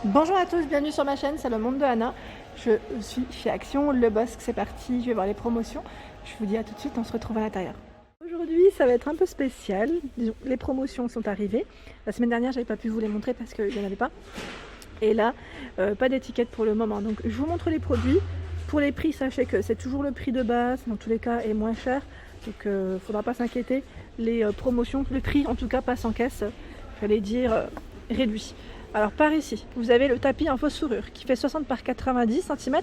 Bonjour à tous, bienvenue sur ma chaîne, c'est le monde de Anna. Je suis chez Action, le Bosque, c'est parti, je vais voir les promotions. Je vous dis à tout de suite, on se retrouve à l'intérieur. Aujourd'hui, ça va être un peu spécial. Disons, les promotions sont arrivées. La semaine dernière, j'avais pas pu vous les montrer parce qu'il n'y en avait pas. Et là, pas d'étiquette pour le moment. Donc, je vous montre les produits. Pour les prix, sachez que c'est toujours le prix de base, dans tous les cas, est moins cher. Donc, il ne faudra pas s'inquiéter. Les promotions, le prix en tout cas passe en caisse. J'allais dire réduit. Alors par ici, vous avez le tapis en fausse fourrure qui fait 60 par 90 cm.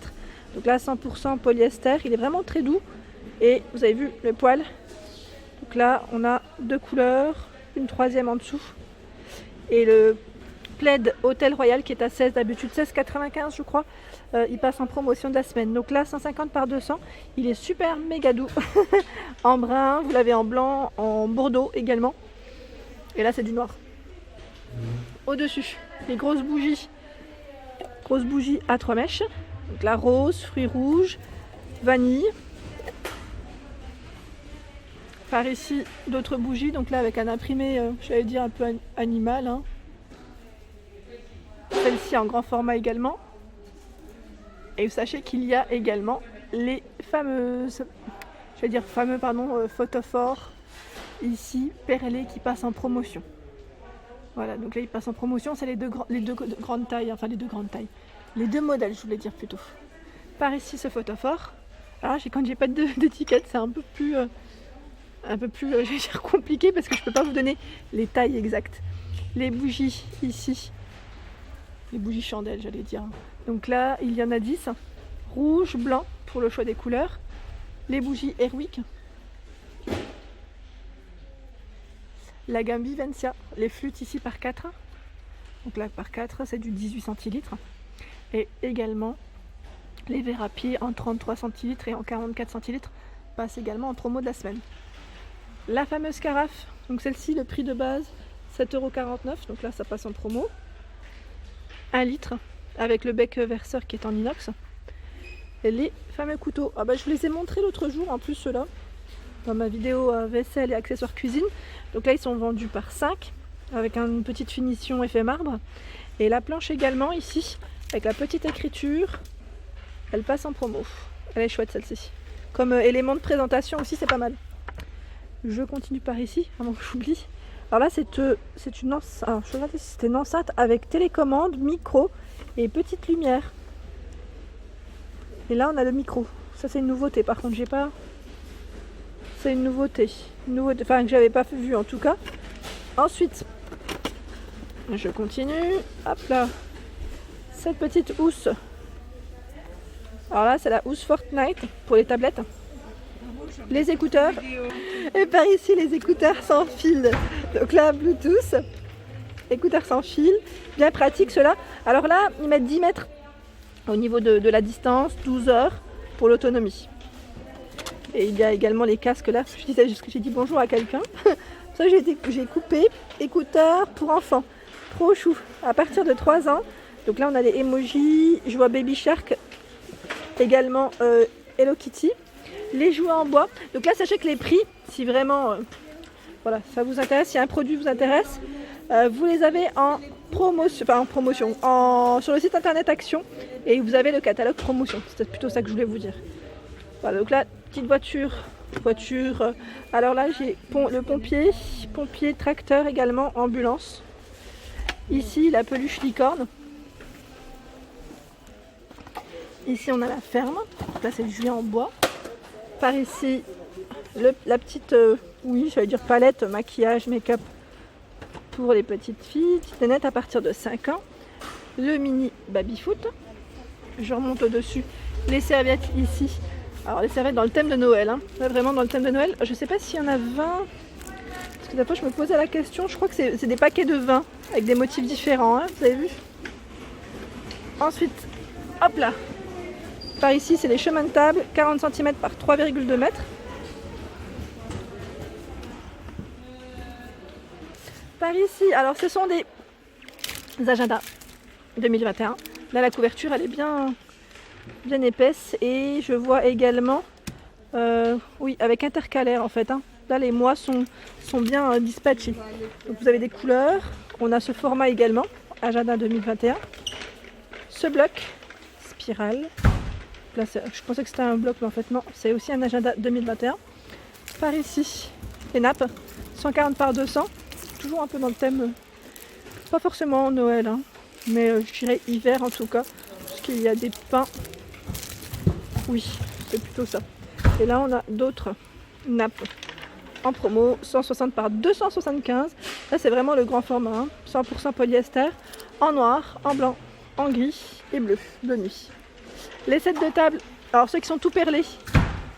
Donc là, 100% polyester. Il est vraiment très doux. Et vous avez vu le poil. Donc là, on a deux couleurs, une troisième en dessous. Et le plaid Hôtel Royal qui est à 16, d'habitude 16,95 je crois. Il passe en promotion de la semaine. Donc là, 150 par 200. Il est super méga doux. En brun, vous l'avez en blanc, en bordeaux également. Et là, c'est du noir. Au-dessus, les grosses bougies à 3 mèches. Donc la rose, fruits rouges, vanille. Par ici, d'autres bougies. Donc là, avec un imprimé, j'allais dire un peu animal. Hein. Celle-ci en grand format également. Et sachez qu'il y a également les fameuses, photophores ici, perlés qui passent en promotion. Voilà, donc là ils passent en promotion, c'est les deux grandes tailles, les deux modèles je voulais dire plutôt. Par ici ce photophore, alors quand j'ai pas d'étiquette c'est un peu plus je vais dire compliqué parce que je peux pas vous donner les tailles exactes. Les bougies ici, les bougies chandelles j'allais dire. Donc là il y en a 10, rouge, blanc pour le choix des couleurs. Les bougies Airwick. La gamme Vivencia, les flûtes ici par 4. Donc là par 4 c'est du 18 centilitres. Et également les verres à pied en 33 centilitres et en 44 centilitres passent également en promo de la semaine. La fameuse carafe, donc celle-ci le prix de base 7,49 €, donc là ça passe en promo. 1 litre avec le bec verseur qui est en inox. Et les fameux couteaux, je vous les ai montrés l'autre jour en plus ceux-là. Dans ma vidéo vaisselle et accessoires cuisine. Donc là ils sont vendus par 5 avec une petite finition effet marbre. Et la planche également ici avec la petite écriture, elle passe en promo. Elle est chouette celle-ci. Comme élément de présentation aussi c'est pas mal. Je continue par ici avant que j'oublie. Alors là c'est une enceinte. Alors je regarde si c'était une enceinte avec télécommande, micro et petite lumière. Et là on a le micro. Ça c'est une nouveauté par contre j'ai pas. C'est une nouveauté, que j'avais pas vu en tout cas. Ensuite, je continue. Hop là, cette petite housse. Alors là, c'est la housse Fortnite pour les tablettes. Les écouteurs. Et par ici, les écouteurs sans fil. Donc là, Bluetooth. Écouteurs sans fil. Bien pratique ceux-là. Alors là, ils mettent 10 mètres au niveau de la distance, 12 heures pour l'autonomie. Et il y a également les casques là, j'ai dit bonjour à quelqu'un. Ça j'ai coupé, écouteurs pour enfants, trop chou, à partir de 3 ans. Donc là on a les emojis, je vois Baby Shark, également Hello Kitty. Les jouets en bois, donc là sachez que les prix, si vraiment ça vous intéresse, si un produit vous intéresse, vous les avez en promotion, sur le site internet Action. Et vous avez le catalogue promotion, c'est plutôt ça que je voulais vous dire. Voilà, donc là, petite voiture. Alors là, j'ai le pompier, tracteur également, ambulance. Ici, la peluche licorne. Ici, on a la ferme. Là, c'est le jouet en bois. Par ici, la petite, palette, maquillage, make-up pour les petites filles. Petites nénettes à partir de 5 ans. Le mini baby-foot. Je remonte au-dessus. Les serviettes ici. Alors les serviettes dans le thème de Noël, hein. Là, vraiment dans le thème de Noël. Je sais pas s'il y en a 20. Parce que d'abord je me posais la question, je crois que c'est des paquets de 20 avec des motifs différents, hein, vous avez vu. Ensuite, hop là. Par ici c'est les chemins de table, 40 cm par 3,2 mètres. Par ici, alors ce sont des agendas 2021. Là la couverture elle est bien épaisse et je vois également avec intercalaire en fait. Hein. Là les mois sont bien dispatchés. Donc vous avez des couleurs. On a ce format également, agenda 2021. ce bloc spirale. Là, je pensais que c'était un bloc, mais en fait non, c'est aussi un agenda 2021. Par ici, les nappes, 140 par 200, toujours un peu dans le thème, pas forcément Noël, hein, mais je dirais hiver en tout cas, parce qu'il y a des pins. Oui, c'est plutôt ça. Et là, on a d'autres nappes en promo, 160 par 275. Là, c'est vraiment le grand format, hein, 100% polyester, en noir, en blanc, en gris et bleu, de nuit. Les sets de table, alors ceux qui sont tout perlés,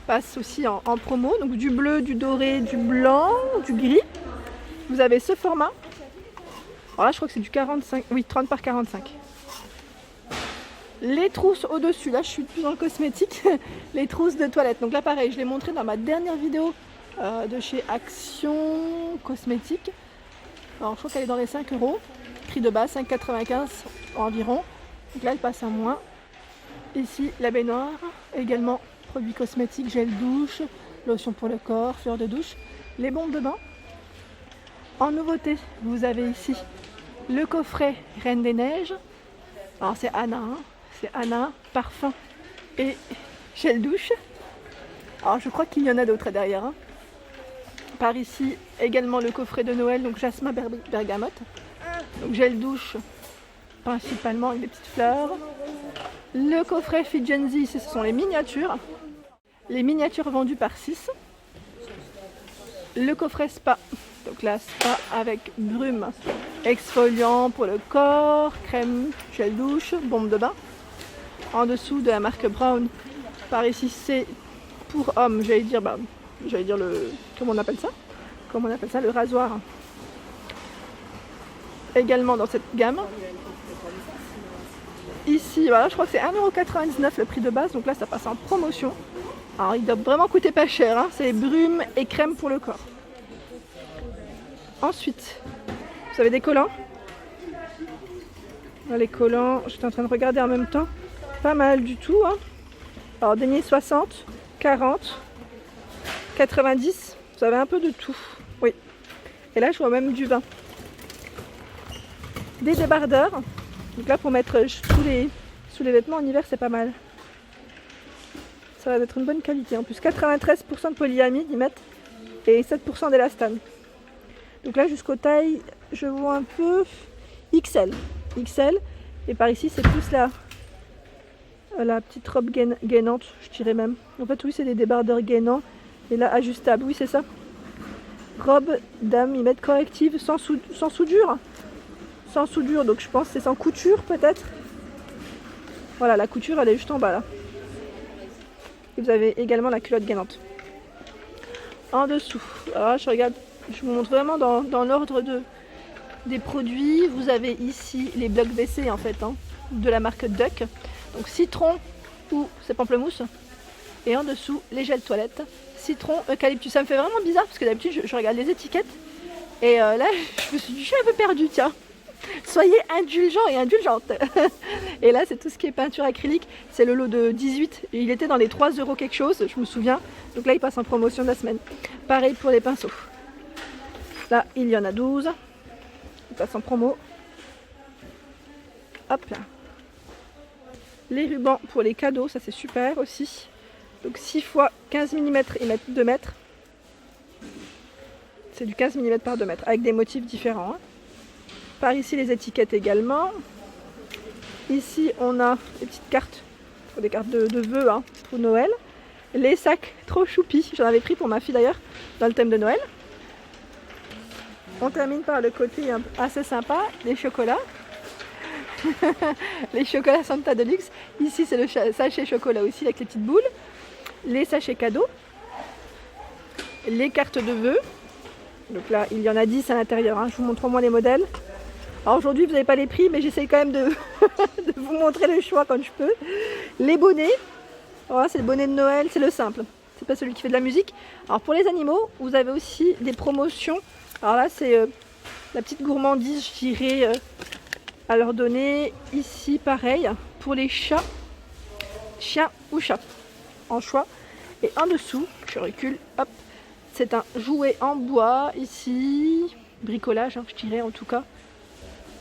passent aussi en promo. Donc du bleu, du doré, du blanc, du gris. Vous avez ce format. Alors là, je crois que c'est du 45, oui, 30 par 45. Les trousses au-dessus, là je suis plus dans le cosmétique, les trousses de toilette. Donc là pareil, je l'ai montré dans ma dernière vidéo de chez Action Cosmétique. Alors je crois qu'elle est dans les 5 €. Prix de base, 5,95 environ. Donc là elle passe à moins. Ici la baignoire, également produits cosmétiques, gel douche, lotion pour le corps, fleurs de douche, les bombes de bain. En nouveauté, vous avez ici le coffret Reine des Neiges. Alors c'est Anna, hein. C'est Anna, parfum et gel douche. Alors je crois qu'il y en a d'autres derrière, hein. Par ici également le coffret de Noël, donc jasmin bergamote. Donc gel douche principalement avec des petites fleurs. Le coffret Fit Gen Z, ce sont les miniatures. Les miniatures vendues par 6. Le coffret spa, donc la spa avec brume, exfoliant pour le corps, crème, gel douche, bombe de bain. En dessous de la marque Brown, par ici c'est pour hommes, j'allais dire le, comment on appelle ça, le rasoir. Également dans cette gamme. Ici, voilà, je crois que c'est 1,99 € le prix de base, donc là ça passe en promotion. Alors il doit vraiment coûter pas cher, hein. C'est brume et crème pour le corps. Ensuite, vous avez des collants. Les collants, j'étais en train de regarder en même temps, pas mal du tout, hein. Alors denier 60, 40, 90, vous avez un peu de tout, oui. Et là je vois même du vin. Des débardeurs, donc là pour mettre sous les vêtements en hiver c'est pas mal. Ça va être une bonne qualité. En plus 93% de polyamide ils mettent et 7% d'élastane. Donc là jusqu'aux tailles je vois un peu XL. Et par ici c'est plus la petite robe gainante, je dirais même. En fait oui c'est des débardeurs gainants. Et là ajustable, oui c'est ça. Robe dame, ils mettent corrective sans soudure. Sans soudure, donc je pense que c'est sans couture peut-être. Voilà, la couture elle est juste en bas là. Et vous avez également la culotte gainante. En dessous, alors je regarde, je vous montre vraiment dans l'ordre des produits. Vous avez ici les blocs WC en fait, hein, de la marque Duck. Donc citron ou c'est pamplemousse. Et en dessous, les gels toilettes, citron, eucalyptus. Ça me fait vraiment bizarre parce que d'habitude je regarde les étiquettes. Et là, je me suis dit, je suis un peu perdue, tiens. Soyez indulgents et indulgentes. Et là, c'est tout ce qui est peinture acrylique. C'est le lot de 18. Et il était dans les 3 € quelque chose, je me souviens. Donc là, il passe en promotion de la semaine. Pareil pour les pinceaux. Là, il y en a 12. Il passe en promo. Hop là. Les rubans pour les cadeaux, ça c'est super aussi. Donc 6 fois 15 mm, ils mettent 2 mètres. C'est du 15 mm par 2 mètres, avec des motifs différents, hein. Par ici, les étiquettes également. Ici, on a des petites cartes, des cartes de vœux, hein, pour Noël. Les sacs trop choupis, j'en avais pris pour ma fille d'ailleurs, dans le thème de Noël. On termine par le côté assez sympa, les chocolats. Les chocolats Santa Deluxe. Ici, c'est le sachet chocolat aussi, avec les petites boules. Les sachets cadeaux. Les cartes de vœux. Donc là, il y en a 10 à l'intérieur, hein. Je vous montre au moins les modèles. Alors aujourd'hui, vous n'avez pas les prix, mais j'essaie quand même de vous montrer le choix quand je peux. Les bonnets. Voilà, c'est le bonnet de Noël, c'est le simple. C'est pas celui qui fait de la musique. Alors pour les animaux, vous avez aussi des promotions. Alors là, c'est la petite gourmandise, je dirais, à leur donner. Ici, pareil, pour les chats, chiens ou chats, en choix. Et en dessous, je recule, hop, c'est un jouet en bois, ici, bricolage, hein, je dirais en tout cas,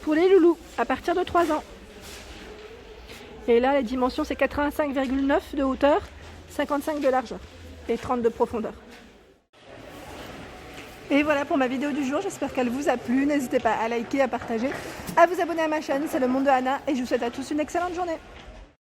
pour les loulous, à partir de 3 ans. Et là, les dimensions, c'est 85,9 de hauteur, 55 de largeur et 30 de profondeur. Et voilà pour ma vidéo du jour, j'espère qu'elle vous a plu. N'hésitez pas à liker, à partager, à vous abonner à ma chaîne, c'est le monde de Anna et je vous souhaite à tous une excellente journée.